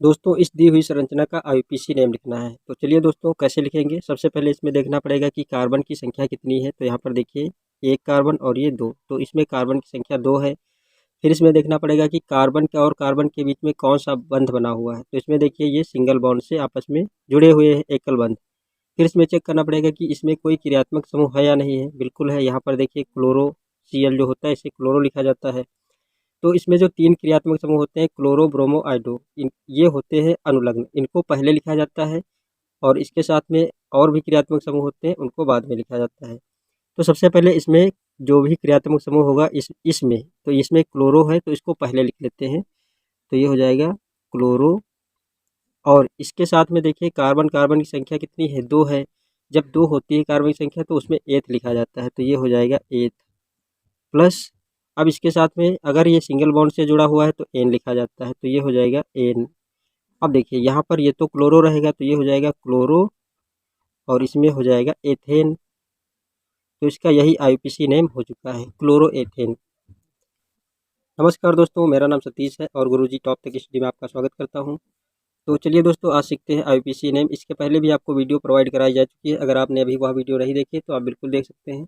दोस्तों इस दी हुई संरचना का आईयूपीएसी नेम लिखना है। तो चलिए दोस्तों कैसे लिखेंगे। सबसे पहले इसमें देखना पड़ेगा कि कार्बन की संख्या कितनी है। तो यहाँ पर देखिए एक कार्बन और ये दो, तो इसमें कार्बन की संख्या 2 है। फिर इसमें देखना पड़ेगा कि कार्बन के और कार्बन के बीच में कौन सा बंध बना हुआ है। तो इसमें देखिए ये सिंगल बॉन्ड से आपस में जुड़े हुए हैं, एकल बंध। फिर इसमें चेक करना पड़ेगा कि इसमें कोई क्रियात्मक समूह है या नहीं है। बिल्कुल है, यहाँ पर देखिए क्लोरो Cl जो होता है इसे क्लोरो लिखा जाता है। तो इसमें जो 3 क्रियात्मक समूह होते हैं क्लोरो, ब्रोमो, आयोडो, ये होते हैं अनुलग्न, इनको पहले लिखा जाता है और इसके साथ में और भी क्रियात्मक समूह होते हैं उनको बाद में लिखा जाता है। तो सबसे पहले इसमें जो भी क्रियात्मक समूह होगा इसमें क्लोरो है तो इसको पहले लिख लेते हैं। तो ये हो जाएगा क्लोरो। और इसके साथ में देखिए कार्बन कार्बन की संख्या कितनी है, 2 है। जब 2 होती है कार्बन की संख्या तो उसमें एथ लिखा जाता है, तो ये हो जाएगा एथ प्लस। अब इसके साथ में अगर ये सिंगल बॉन्ड से जुड़ा हुआ है तो एन लिखा जाता है, तो ये हो जाएगा एन। अब देखिए यहाँ पर ये तो क्लोरो रहेगा तो ये हो जाएगा क्लोरो और इसमें हो जाएगा एथेन। तो इसका यही आईयूपीएसी नेम हो चुका है, क्लोरो एथेन। नमस्कार दोस्तों, मेरा नाम सतीश है और गुरुजी टॉप टेक स्टडी में आपका स्वागत करता हूं। तो चलिए दोस्तों आज सीखते हैं आईयूपीएसी नेम। इसके पहले भी आपको वीडियो प्रोवाइड कराई जा चुकी है, अगर आपने अभी वह वीडियो नहीं देखी तो आप बिल्कुल देख सकते हैं।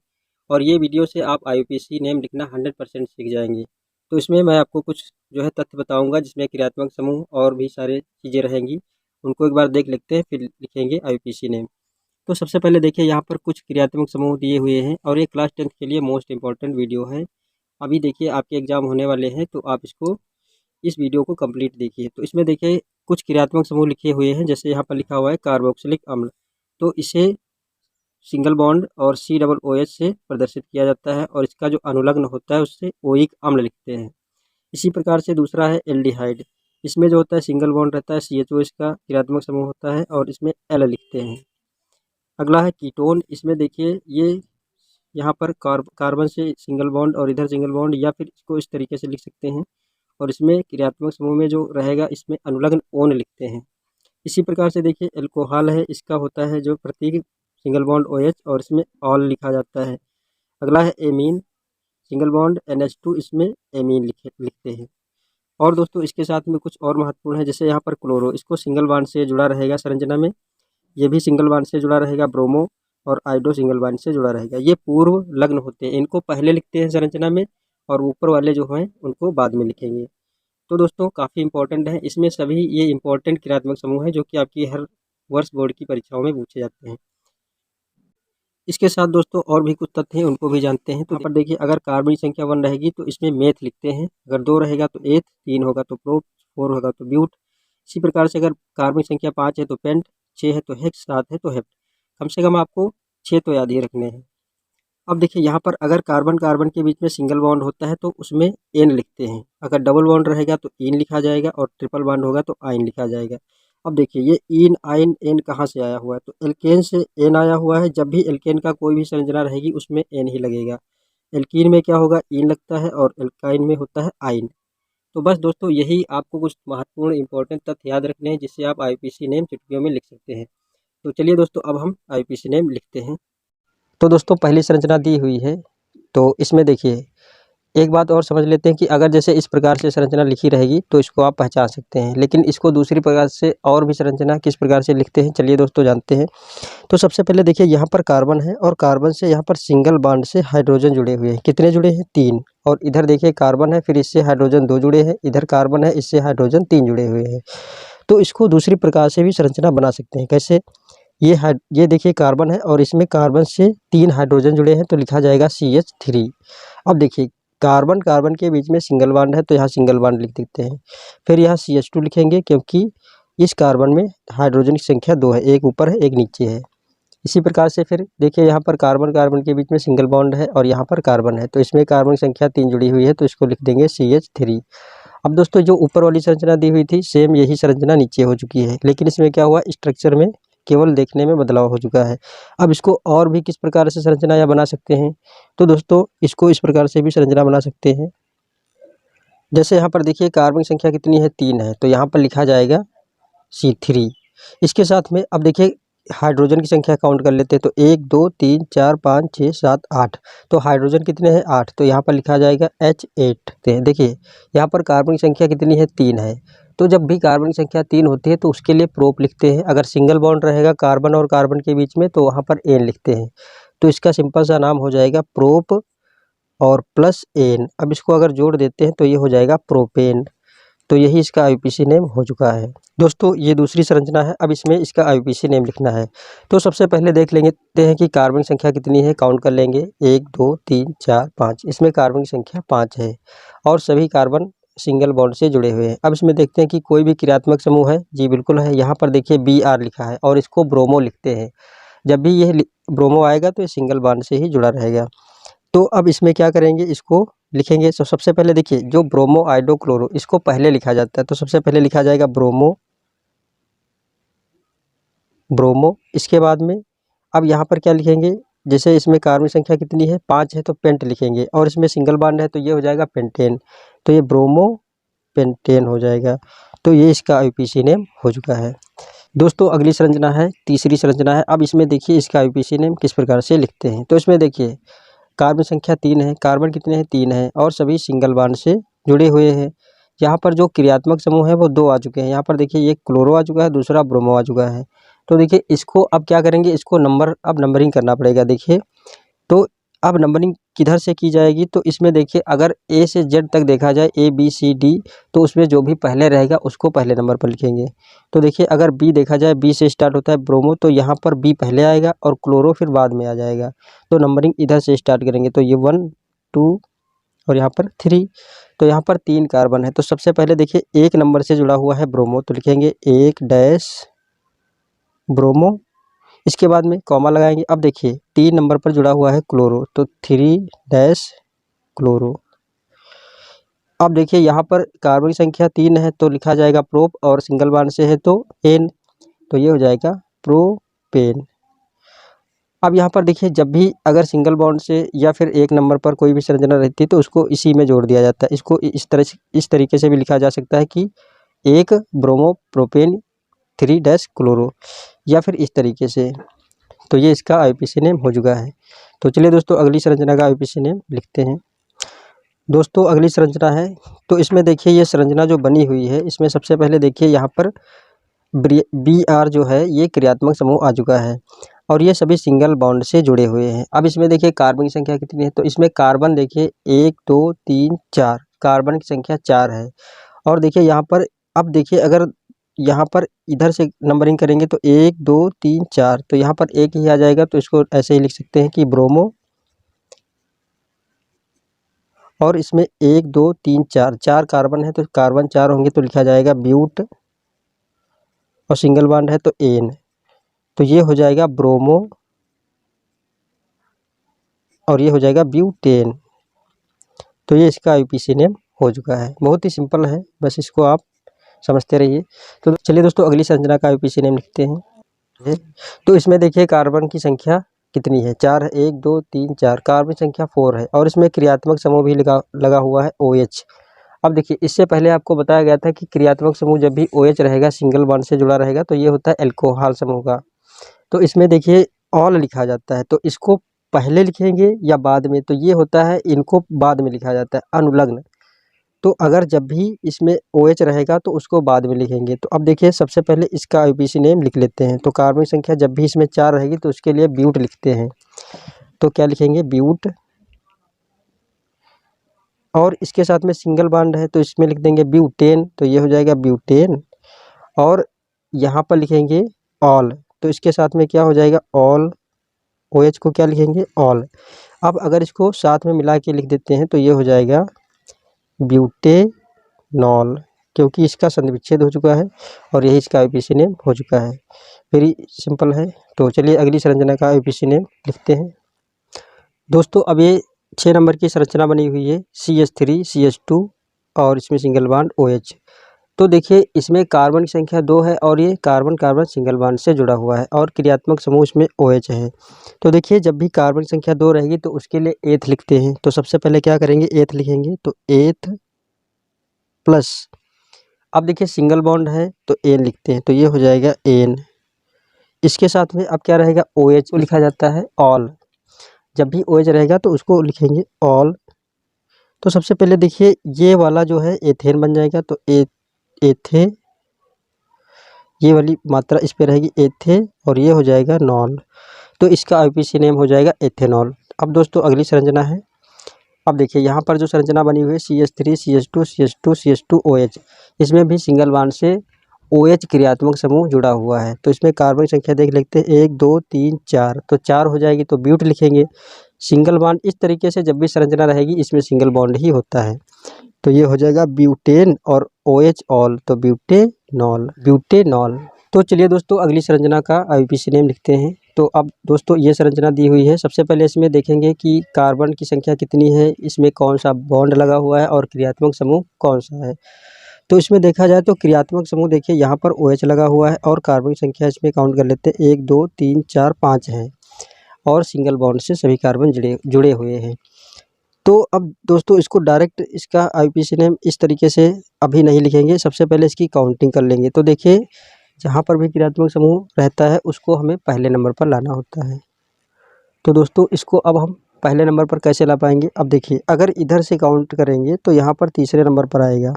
और ये वीडियो से आप आईयूपीएसी नेम लिखना 100% सीख जाएंगे। तो इसमें मैं आपको कुछ जो है तथ्य बताऊंगा जिसमें क्रियात्मक समूह और भी सारे चीज़ें रहेंगी, उनको एक बार देख लेते हैं फिर लिखेंगे आईयूपीएसी नेम। तो सबसे पहले देखिए यहाँ पर कुछ क्रियात्मक समूह दिए हुए हैं और ये क्लास 10th के लिए मोस्ट इंपॉर्टेंट वीडियो है। अभी देखिए आपके एग्ज़ाम होने वाले हैं तो आप इस वीडियो को कंप्लीट देखिए। तो इसमें देखिए कुछ क्रियात्मक समूह लिखे हुए हैं, जैसे यहाँ पर लिखा हुआ है कार्बोक्सिलिक अम्ल, तो इसे सिंगल बॉन्ड और COOH से प्रदर्शित किया जाता है और इसका जो अनुलग्न होता है उससे ओइक अम्ल लिखते हैं। इसी प्रकार से दूसरा है एल्डिहाइड, इसमें जो होता है सिंगल बॉन्ड रहता है CHO इसका क्रियात्मक समूह होता है और इसमें एल लिखते हैं। अगला है कीटोन, इसमें देखिए ये यहाँ पर कार्बन से सिंगल बॉन्ड और इधर सिंगल बॉन्ड, या फिर इसको इस तरीके से लिख सकते हैं और इसमें क्रियात्मक समूह में जो रहेगा इसमें अनुलग्न ओन लिखते हैं। इसी प्रकार से देखिए एल्कोहल है, इसका होता है जो प्रतीक सिंगल बॉन्ड OH और इसमें ऑल लिखा जाता है। अगला है एमीन, सिंगल बॉन्ड NH2, इसमें एमीन लिखते हैं। और दोस्तों इसके साथ में कुछ और महत्वपूर्ण है, जैसे यहाँ पर क्लोरो, इसको सिंगल बॉन्ड से जुड़ा रहेगा संरचना में, ये भी सिंगल बॉन्ड से जुड़ा रहेगा। ब्रोमो और आयोडो सिंगल बॉन्ड से जुड़ा रहेगा। ये पूर्व लग्न होते हैं, इनको पहले लिखते हैं संरचना में और ऊपर वाले जो हैं उनको बाद में लिखेंगे। तो दोस्तों काफ़ी इंपॉर्टेंट है, इसमें सभी ये इंपॉर्टेंट क्रियात्मक समूह हैं जो कि आपकी हर वर्ष बोर्ड की परीक्षाओं में पूछे जाते हैं। इसके साथ दोस्तों और भी कुछ तथ्य हैं, उनको भी जानते हैं। तो यहाँ पर देखिए अगर कार्बन की संख्या 1 रहेगी तो इसमें मेथ लिखते हैं, अगर 2 रहेगा तो एथ, 3 होगा तो प्रो, 4 होगा तो ब्यूट। इसी प्रकार से अगर कार्बन की संख्या 5 है तो पेंट, 6 है तो हेक्स, 7 है तो हेप्ट। कम से कम आपको 6 तो याद ही रखने हैं। अब देखिए यहाँ पर अगर कार्बन कार्बन के बीच में सिंगल बॉन्ड होता है तो उसमें एन लिखते हैं, अगर डबल बॉन्ड रहेगा तो इन लिखा जाएगा और ट्रिपल बॉन्ड होगा तो आइन लिखा जाएगा। अब देखिए ये इन, आइन, एन कहाँ से आया हुआ है, तो एल्केन से एन आया हुआ है। जब भी एल्केन का कोई भी संरचना रहेगी उसमें एन ही लगेगा। एल्कीन में क्या होगा, इन लगता है और एल्काइन में होता है आइन। तो बस दोस्तों यही आपको कुछ महत्वपूर्ण इंपॉर्टेंट तथ्य याद रखने हैं जिससे आप आईयूपीएसी नेम चुटकियों में लिख सकते हैं। तो चलिए दोस्तों अब हम आईयूपीएसी नेम लिखते हैं। तो दोस्तों पहली संरचना दी हुई है, तो इसमें देखिए एक बात और समझ लेते हैं कि अगर जैसे इस प्रकार से संरचना लिखी रहेगी तो इसको आप पहचान सकते हैं, लेकिन इसको दूसरी प्रकार से और भी संरचना किस प्रकार से लिखते हैं चलिए दोस्तों जानते हैं। तो सबसे पहले देखिए यहाँ पर कार्बन है और कार्बन से यहाँ पर सिंगल बॉन्ड से हाइड्रोजन जुड़े हुए हैं। कितने जुड़े हैं, 3। और इधर देखिए कार्बन है, फिर इससे हाइड्रोजन 2 जुड़े हैं, इधर कार्बन है, इससे हाइड्रोजन 3 जुड़े हुए हैं। तो इसको दूसरी प्रकार से भी संरचना बना सकते हैं। कैसे, ये देखिए कार्बन है और इसमें कार्बन से 3 हाइड्रोजन जुड़े हैं तो लिखा जाएगा CH3। अब देखिए कार्बन कार्बन के बीच में सिंगल बॉन्ड है तो यहाँ सिंगल बॉन्ड लिख देते हैं। फिर यहाँ CH2 लिखेंगे क्योंकि इस कार्बन में हाइड्रोजन की संख्या 2 है, एक ऊपर है एक नीचे है। इसी प्रकार से फिर देखिए यहाँ पर कार्बन कार्बन के बीच में सिंगल बॉन्ड है और यहाँ पर कार्बन है तो इसमें कार्बन की संख्या 3 जुड़ी हुई है तो इसको लिख देंगे CH3। अब दोस्तों जो ऊपर वाली संरचना दी हुई थी सेम यही संरचना नीचे हो चुकी है, लेकिन इसमें क्या हुआ, स्ट्रक्चर में केवल देखने में बदलाव हो चुका है। अब इसको और भी किस प्रकार से संरचना या बना सकते हैं, तो दोस्तों इसको इस प्रकार से भी संरचना बना सकते हैं। जैसे यहाँ पर देखिए कार्बन की संख्या कितनी है, 3 है, तो यहाँ पर लिखा जाएगा C3। इसके साथ में अब देखिए हाइड्रोजन की संख्या काउंट कर लेते हैं, तो 1 2 3 4 5 6 7 8, तो हाइड्रोजन कितने हैं, 8, तो यहाँ पर लिखा जाएगा H8। देखिए यहाँ पर कार्बन की संख्या कितनी है, 3 है, तो जब भी कार्बन की संख्या 3 होती है तो उसके लिए प्रोप लिखते हैं। अगर सिंगल बॉन्ड रहेगा कार्बन और कार्बन के बीच में तो वहाँ पर एन लिखते हैं। तो इसका सिंपल सा नाम हो जाएगा प्रोप और प्लस एन। अब इसको अगर जोड़ देते हैं तो ये हो जाएगा प्रोपेन। तो यही इसका आईयूपीएसी नेम हो चुका है। दोस्तों ये दूसरी संरचना है, अब इसमें इसका आईयूपीएसी नेम लिखना है। तो सबसे पहले देख लेते हैं कि कार्बन की संख्या कितनी है, काउंट कर लेंगे 1 2 3 4 5। इसमें कार्बन की संख्या 5 है और सभी कार्बन सिंगल बॉन्ड से जुड़े हुए हैं। अब इसमें देखते हैं कि कोई भी क्रियात्मक समूह है। जी बिल्कुल है, यहाँ पर देखिए Br लिखा है और इसको ब्रोमो लिखते हैं। जब भी ये ब्रोमो आएगा तो ये सिंगल बॉन्ड से ही जुड़ा रहेगा। तो अब इसमें क्या करेंगे, इसको लिखेंगे। तो सबसे पहले देखिए जो ब्रोमो आयोडो क्लोरो इसको पहले लिखा जाता है, तो सबसे पहले लिखा जाएगा ब्रोमो ब्रोमो। इसके बाद में अब यहाँ पर क्या लिखेंगे, जैसे इसमें कार्बन संख्या कितनी है 5 है तो पेंट लिखेंगे और इसमें सिंगल बॉन्ड है तो ये हो जाएगा पेंटेन। तो ये ब्रोमो पेंटेन हो जाएगा। तो ये इसका आईयूपीएसी नेम हो चुका है। दोस्तों अगली संरचना है, तीसरी संरचना है। अब इसमें देखिए इसका आईयूपीएसी नेम किस प्रकार से लिखते हैं। तो इसमें देखिए कार्बन संख्या 3 है, कार्बन कितने हैं 3 है और सभी सिंगल बॉन्ड से जुड़े हुए हैं। यहाँ पर जो क्रियात्मक समूह है वो 2 आ चुके हैं। यहाँ पर देखिए एक क्लोरो आ चुका है, दूसरा ब्रोमो आ चुका है। तो देखिए इसको अब क्या करेंगे, इसको अब नंबरिंग करना पड़ेगा। देखिए तो अब नंबरिंग किधर से की जाएगी, तो इसमें देखिए अगर ए से जेड तक देखा जाए ABCD, तो उसमें जो भी पहले रहेगा उसको पहले नंबर पर लिखेंगे। तो देखिए अगर बी देखा जाए, बी से स्टार्ट होता है ब्रोमो, तो यहाँ पर बी पहले आएगा और क्लोरो फिर बाद में आ जाएगा। तो नंबरिंग इधर से स्टार्ट करेंगे। तो ये 1 2 और यहाँ पर 3। तो यहाँ पर 3 कार्बन है। तो सबसे पहले देखिए 1 नंबर से जुड़ा हुआ है ब्रोमो, तो लिखेंगे 1 डैश ब्रोमो। इसके बाद में कॉमा लगाएंगे। अब देखिए 3 नंबर पर जुड़ा हुआ है क्लोरो, तो 3 डैश क्लोरो। अब देखिए यहाँ पर कार्बन की संख्या 3 है तो लिखा जाएगा प्रोप और सिंगल बॉन्ड से है तो एन, तो ये हो जाएगा प्रोपेन। अब यहाँ पर देखिए जब भी अगर सिंगल बॉन्ड से या फिर 1 नंबर पर कोई भी संरचना रहती है तो उसको इसी में जोड़ दिया जाता है। इसको इस तरीके से भी लिखा जा सकता है कि 1 ब्रोमो प्रोपेन 3 डैश क्लोरो, या फिर इस तरीके से। तो ये इसका आईयूपीएसी नेम हो चुका है। तो चलिए दोस्तों अगली संरचना का आईयूपीएसी नेम लिखते हैं। दोस्तों अगली संरचना है, तो इसमें देखिए ये संरचना जो बनी हुई है इसमें सबसे पहले देखिए यहाँ पर Br जो है ये क्रियात्मक समूह आ चुका है और ये सभी सिंगल बॉन्ड से जुड़े हुए हैं। अब इसमें देखिए कार्बन की संख्या कितनी है, तो इसमें कार्बन देखिए 1 2 3 4, कार्बन की संख्या 4 है। और देखिए यहाँ पर अब देखिए अगर यहाँ पर इधर से नंबरिंग करेंगे तो 1 2 3 4, तो यहाँ पर एक ही आ जाएगा। तो इसको ऐसे ही लिख सकते हैं कि ब्रोमो और इसमें 1 2 3 4 4 कार्बन है तो कार्बन 4 होंगे तो लिखा जाएगा ब्यूट और सिंगल बॉन्ड है तो एन। तो ये हो जाएगा ब्रोमो और ये हो जाएगा ब्यूटेन। तो ये इसका आईयूपीएसी नेम हो चुका है। बहुत ही सिंपल है, बस इसको आप समझते रहिए। तो चलिए दोस्तों अगली संरचना का आईयूपीएसी नेम लिखते हैं। तो इसमें देखिए कार्बन की संख्या कितनी है, 4 है, 1 2 3 4, कार्बन संख्या 4 है और इसमें क्रियात्मक समूह भी लगा हुआ है OH। अब देखिए इससे पहले आपको बताया गया था कि क्रियात्मक समूह जब भी OH रहेगा सिंगल बॉन्ड से जुड़ा रहेगा तो ये होता है एल्कोहल समूह का। तो इसमें देखिए ऑल लिखा जाता है, तो इसको पहले लिखेंगे या बाद में, तो ये होता है इनको बाद में लिखा जाता है अनुलग्न। तो अगर जब भी इसमें OH रहेगा तो उसको बाद में लिखेंगे। तो अब देखिए सबसे पहले इसका आईयूपीएसी नेम लिख लेते हैं। तो कार्बन संख्या जब भी इसमें 4 रहेगी तो उसके लिए ब्यूट लिखते हैं। तो क्या लिखेंगे ब्यूट और इसके साथ में सिंगल बॉन्ड है तो इसमें लिख देंगे ब्यूटेन, तो ये हो जाएगा ब्यूटेन। और यहाँ पर लिखेंगे ऑल, तो इसके साथ में क्या हो जाएगा ऑल। OH को क्या लिखेंगे ऑल। अब अगर इसको साथ में मिला के लिख देते हैं तो ये हो जाएगा ब्यूटेनॉल, क्योंकि इसका संधिविच्छेद हो चुका है और यही इसका आईयूपीएसी नेम हो चुका है। वेरी सिंपल है। तो चलिए अगली संरचना का आईयूपीएसी नेम लिखते हैं। दोस्तों अब ये 6 नंबर की संरचना बनी हुई है CH3 CH2 और इसमें सिंगल बॉन्ड OH। तो देखिए इसमें कार्बन की संख्या 2 है और ये कार्बन कार्बन सिंगल बॉन्ड से जुड़ा हुआ है और क्रियात्मक समूह इसमें OH है। तो देखिए जब भी कार्बन की संख्या 2 रहेगी तो उसके लिए एथ लिखते हैं। तो सबसे पहले क्या करेंगे एथ लिखेंगे, तो एथ प्लस। अब देखिए सिंगल बॉन्ड है तो एन लिखते हैं, तो ये हो जाएगा एन। इसके साथ में अब क्या रहेगा OH को लिखा जाता है ऑल। जब भी OH रहेगा तो उसको लिखेंगे ऑल। तो सबसे पहले देखिए ये वाला जो है एथेन बन जाएगा, तो एथे, ये वाली मात्रा इस पे रहेगी एथे और ये हो जाएगा नॉल, तो इसका आईपीसी नेम हो जाएगा एथेनॉल। अब दोस्तों अगली संरचना है। अब देखिए यहाँ पर जो संरचना बनी हुई है CH3 CH2 CH2 CH2 OH, इसमें भी सिंगल बॉन्ड से OH क्रियात्मक समूह जुड़ा हुआ है। तो इसमें कार्बन की संख्या देख लेते हैं 1 2 3 4, तो 4 हो जाएगी तो ब्यूट लिखेंगे। सिंगल बॉन्ड इस तरीके से जब भी संरचना रहेगी इसमें सिंगल बॉन्ड ही होता है, तो ये हो जाएगा ब्यूटेन और OH ऑल, तो ब्यूटेनॉल। तो चलिए दोस्तों अगली संरचना का आईपीसी नेम लिखते हैं। तो अब दोस्तों ये संरचना दी हुई है। सबसे पहले इसमें देखेंगे कि कार्बन की संख्या कितनी है, इसमें कौन सा बॉन्ड लगा हुआ है और क्रियात्मक समूह कौन सा है। तो इसमें देखा जाए तो क्रियात्मक समूह देखिए यहाँ पर OH लगा हुआ है और कार्बन की संख्या इसमें काउंट कर लेते हैं 1 2 3 4 5 है और सिंगल बॉन्ड से सभी कार्बन जुड़े हुए हैं। तो अब दोस्तों इसको डायरेक्ट इसका आईपीसी नेम इस तरीके से अभी नहीं लिखेंगे, सबसे पहले इसकी काउंटिंग कर लेंगे। तो देखिए जहाँ पर भी क्रियात्मक समूह रहता है उसको हमें पहले नंबर पर लाना होता है। तो दोस्तों इसको अब हम पहले नंबर पर कैसे ला पाएंगे। अब देखिए अगर इधर से काउंट करेंगे तो यहाँ पर तीसरे नंबर पर आएगा,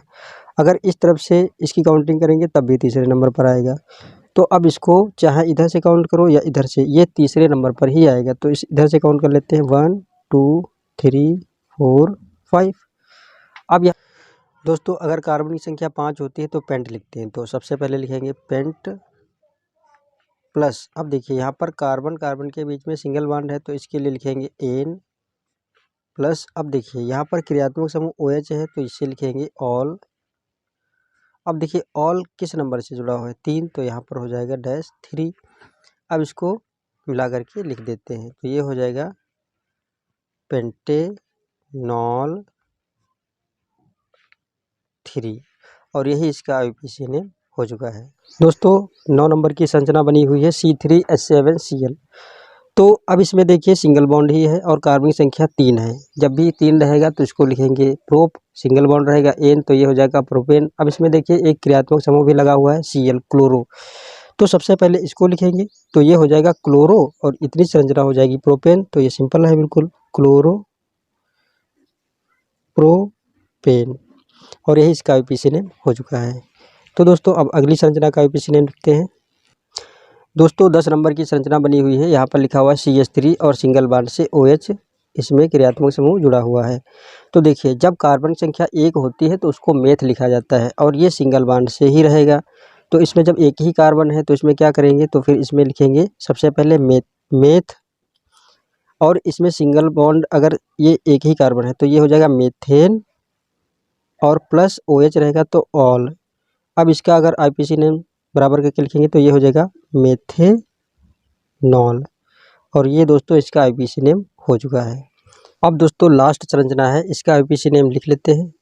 अगर इस तरफ से इसकी काउंटिंग करेंगे तब भी तीसरे नंबर पर आएगा। तो अब इसको चाहे इधर से काउंट करो या इधर से, ये तीसरे नंबर पर ही आएगा। तो इस इधर से काउंट कर लेते हैं 1 2 3 4 5। अब यहाँ दोस्तों अगर कार्बन की संख्या 5 होती है तो पेंट लिखते हैं, तो सबसे पहले लिखेंगे पेंट प्लस। अब देखिए यहाँ पर कार्बन के बीच में सिंगल बॉन्ड है तो इसके लिए लिखेंगे एन प्लस। अब देखिए यहाँ पर क्रियात्मक समूह OH है तो इससे लिखेंगे ऑल। अब देखिए ऑल किस नंबर से जुड़ा हुआ है 3, तो यहाँ पर हो जाएगा -3। अब इसको मिला करके लिख देते हैं, तो ये हो जाएगा पेंटेनॉल 3 और यही इसका आईपीसी नेम हो चुका है। दोस्तों 9 नंबर की संरचना बनी हुई है C3H7Cl। तो अब इसमें देखिए सिंगल बॉन्ड ही है और कार्बन की संख्या 3 है। जब भी 3 रहेगा तो इसको लिखेंगे प्रोप, सिंगल बॉन्ड रहेगा एन तो ये हो जाएगा प्रोपेन। अब इसमें देखिए एक क्रियात्मक समूह भी लगा हुआ है Cl क्लोरो, तो सबसे पहले इसको लिखेंगे तो ये हो जाएगा क्लोरो और इतनी संरचना हो जाएगी प्रोपेन। तो ये सिंपल है बिल्कुल, क्लोरो प्रोपेन और यही इसका आईपीसी नेम हो चुका है। तो दोस्तों अब अगली संरचना का आईपीसी नेम लिखते हैं। दोस्तों 10 नंबर की संरचना बनी हुई है, यहाँ पर लिखा हुआ है CH3 और सिंगल बॉन्ड से OH, इसमें क्रियात्मक समूह जुड़ा हुआ है। तो देखिए जब कार्बन संख्या 1 होती है तो उसको मेथ लिखा जाता है और ये सिंगल बॉन्ड से ही रहेगा। तो इसमें जब एक ही कार्बन है तो इसमें क्या करेंगे, तो फिर इसमें लिखेंगे सबसे पहले मेथ और इसमें सिंगल बॉन्ड अगर ये एक ही कार्बन है तो ये हो जाएगा मेथेन और प्लस OH रहेगा तो ऑल। अब इसका अगर आईपीसी नेम बराबर करके लिखेंगे तो ये हो जाएगा मेथेनॉल और ये दोस्तों इसका आईपीसी नेम हो चुका है। अब दोस्तों लास्ट संरचना है, इसका आईपीसी नेम लिख लेते हैं।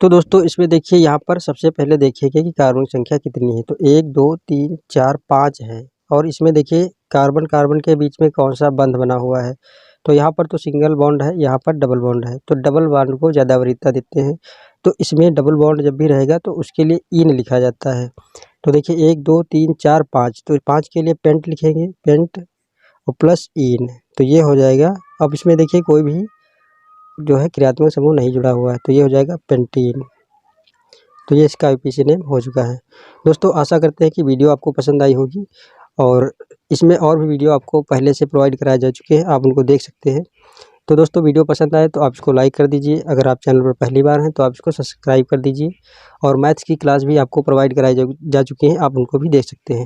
तो दोस्तों इसमें देखिए यहाँ पर सबसे पहले देखिएगा कि कार्बन संख्या कितनी है, तो 1 2 3 4 5 है और इसमें देखिए कार्बन के बीच में कौन सा बंध बना हुआ है। तो यहाँ पर तो सिंगल बॉन्ड है, यहाँ पर डबल बॉन्ड है, तो डबल बॉन्ड को ज़्यादा वरीयता देते हैं। तो इसमें डबल बॉन्ड जब भी रहेगा तो उसके लिए इन लिखा जाता है। तो देखिए 1 2 3 4 5, तो 5 के लिए पेंट लिखेंगे, पेंट और प्लस इन, तो ये हो जाएगा। अब इसमें देखिए कोई भी जो है क्रियात्मक समूह नहीं जुड़ा हुआ है तो ये हो जाएगा पेंटीन। तो ये इसका आईपीसी नेम हो चुका है। दोस्तों आशा करते हैं कि वीडियो आपको पसंद आई होगी और इसमें और भी वीडियो आपको पहले से प्रोवाइड कराए जा चुके हैं, आप उनको देख सकते हैं। तो दोस्तों वीडियो पसंद आए तो आप इसको लाइक कर दीजिए, अगर आप चैनल पर पहली बार हैं तो आप इसको सब्सक्राइब कर दीजिए और मैथ्स की क्लास भी आपको प्रोवाइड कराई जा चुकी हैं, आप उनको भी देख सकते हैं।